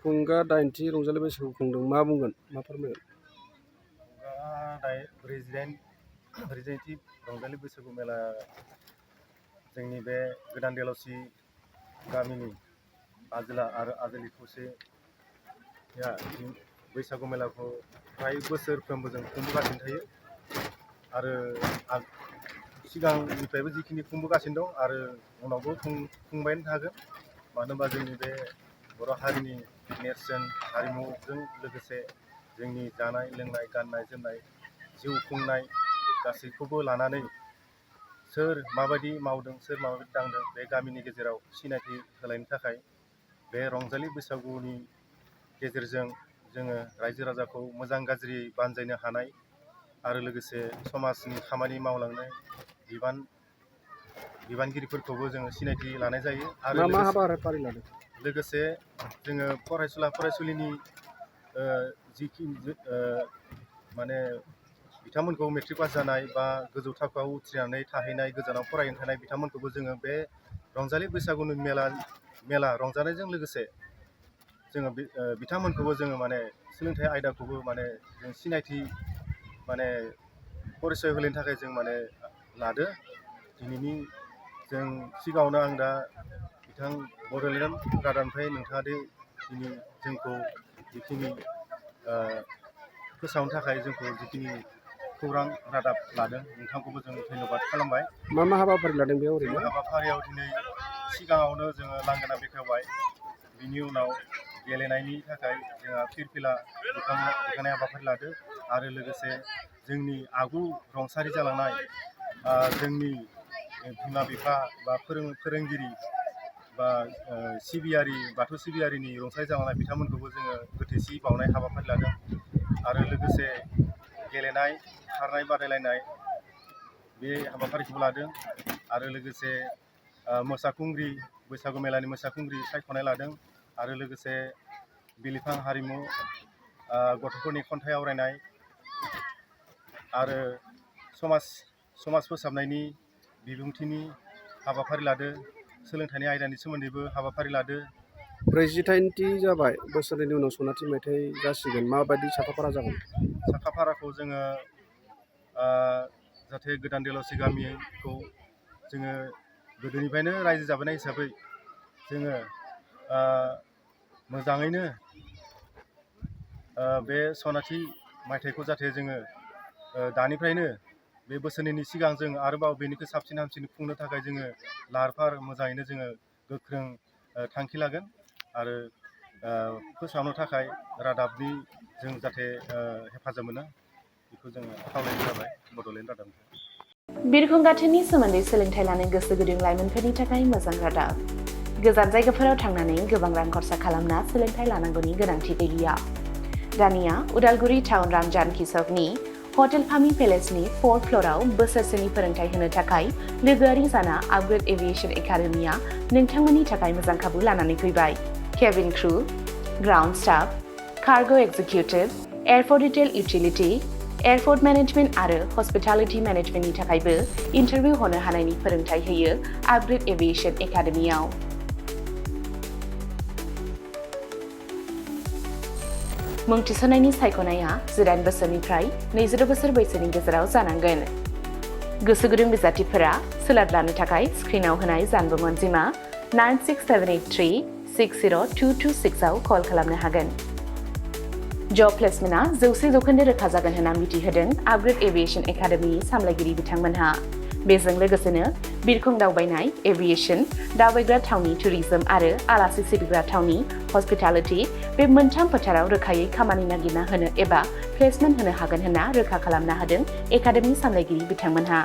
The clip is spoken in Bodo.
बिरखंगा 8थि रंजालि बैसागु खुंदों मा बुंगोन मा फोरमायगोन? ब्रैजिदाइनथि रंजालि बैसागु मेला जोंनि बे गोदान देलावसि गामिनि आजोला आरो आजोलि खौसेया बैसागु मेलाखौ फ्राय बोसोरफ्रोमबो जों खुंबोगासिनो थायो आरो सिगांनिफ्रायबो जिखिनि खुंबोगासिनो दं आरो उनावबो खुंबायानो थागोन। मानो होनबा जोंनि बे बर' हारिनि नेरसोन हारिमुजों लोगोसे जोंनि जानाय लोंनाय गाननाय जोमनाय जिउ खुंनाय गासैखौबो लानानै सोर माबायदि मावदों सोर माबायदि दांदों बे गामिनि गेजेराव सिनायथि होलायनो थाखाय बे रंजालि बैसागुनि गेजेरजों जोङो रायजो राजाखौ मोजां गाज्रि बानजायनो हानाय आरो लोगोसे समाजनि खामानि मावलांनाय बिबानगिरिफोरखौबो जोङो सिनायथि लानाय जायो आरो मा हाबाफारि लादों? लोगोसे जोङो फरायसुला फरायसुलिनि माने बिथांमोनखौ मेट्रिक पास जानाय बा गोजौ थाखोआव उथ्रिनानै थाहैनाय गोजानाव फरायनो थानाय बिथांमोनखौबो जोङो बे रंजालि बैसागुनि मेला रंजानायजों लोगोसे जोङो बिथांमोनखौबो जोङो माने सोलोंथाइ आयदाखौबो माने जों सिनायथि माने परिचय होलायनो थाखाय जों माने लादो। दिनैनि जों सिगाङावनो आं दा बिथां बड'लेण्ड रादाबनिफ्राय नोंथाङा दिनै जोंखौ जिखिनि फोसावनो थाखाय जोंखौ जिखिनि खौरां रादाब लादों नोंथांखौबो जों धन्यबाद खालामबाय। मा हाबाफारि लादों बेयाव ओरैनो? हाबाफारियाव दिनै सिगाङावनो जोङो लांगोना बेखेवबाय, बिनि उनाव गेलेनायनि थाखाय जोंहा फिरफिला दिखांनाय हाबाफारि लादो आरो लोगोसे जोंनि आगु रुंसारि जालांनाय जोंनि बिमा बिफा बा फोरोंगिरि बा बाथौ सिबियारिनि रुंसारि जालांनाय बिथांमोनखौबो जोङो गोथैसि बावनाय हाबाफारि लादों आरो लोगोसे गेलेनाय खारनाय बादायलायनाय बे हाबाफारिखौबो लादों आरो लोगोसे मोसाखुंग्रि बैसागु मेलानि मोसाखुंग्रि सायख'नाय लादों आरो लोगोसे बिलिफां हारिमु गथ'फोरनि खन्थाइ आवरायनाय आरो समाज फोसाबनायनि बिबुंथिनि हाबाफारि लादो, सोलोंथाइनि आयदानि सोमोन्दैबो हाबाफारि लादो। 48थि जाबाय, बोसोरनैनि उनाव सनाथि मायथाइ जासिगोन, माबायदि साखाफारा जागोन? साखाफाराखौ जोङो जाहाथे गोदान देलावसि गामिखौ जोङो गोदोनिफ्रायनो रायजो जाबोनाय हिसाबै जोङो मोजाङैनो बे सनाथि मायथाइखौ जाहाथे जोङो दानिफ्रायनो बे बोसोरनैनि सिगां जों आरोबाव बेनिख्रुइ साबसिन हामसिन खुंनो थाखाय जोङो लाहार फाहार मोजाङैनो जोङो गोख्रों थांखि लागोन आरो फोसावनो थाखाय रादाबनि जों जाहाथे हेफाजाब मोनो बेखौ जोङो खावलायनाय जाबाय बड'लेण्ड रादाबनिफ्राय। बिरखं गाथोननि सोमोन्दै सोलोंथाइ लानो गोसो गुदुं लाइमोनफोरनि थाखाय मोजां रादाब। गोजान जायगाफोराव थांनानै गोबां रां खरसा खालामना सोलोंथाइ लानांगौनि गोनांथि गैलिया। दानिया उदालगुरि टाउन रामजानकि सकनि हटेल फामि पेलेसनि 4th फ्ल'राव बोसोरसेनि फोरोंथाइ होनो थाखाय लोगोआरि जाना आपग्रेड एभिएशन एकाडेमिया नोंथांमोननि थाखाय मोजां खाबु लानानै फैबाय। Cabin crew, ground staff, cargo executive, airport retail utility, airport management आरो हस्पिटालिटी मेनेजमेन्टनि थाखायबो इन्टारभिउ होनो हानायनि फोरोंथाइ होयो आपग्रेड एभिएशन एकाडेमियाव। मुं थिसननायनि सायख'नाया 18 बोसोरनिफ्राय 26 बोसोर बैसोनि गेजेराव जानांगोन। गोसो गुदुं बिजाथिफोरा सोलाद लानो थाखाय स्क्रिनाव होनाय जानबुं अनजिमा 96783602226 आव कल खालामनो हागोन। जब प्लेसमेन्टआ 100% रोखा जागोन होनना मिथिहोदों आपग्रेड एभिएशन एकाडेमिनि सामलायगिरि बिथांमोनहा। बेजों लोगोसेनो बिरखं दावबायनाय, एभिएशन, दावबायग्रा थावनि टुरिजम आरो आलासि सिबिग्रा थावनि हस्पिटालिटी बे मोनथाम फोथाराव रोखायै खामानि नागिरना होनो एबा प्लेसमेन्ट होनो हागोन होनना रोखा खालामना होदों एकाडेमि सामलायगिरि बिथांमोनहा।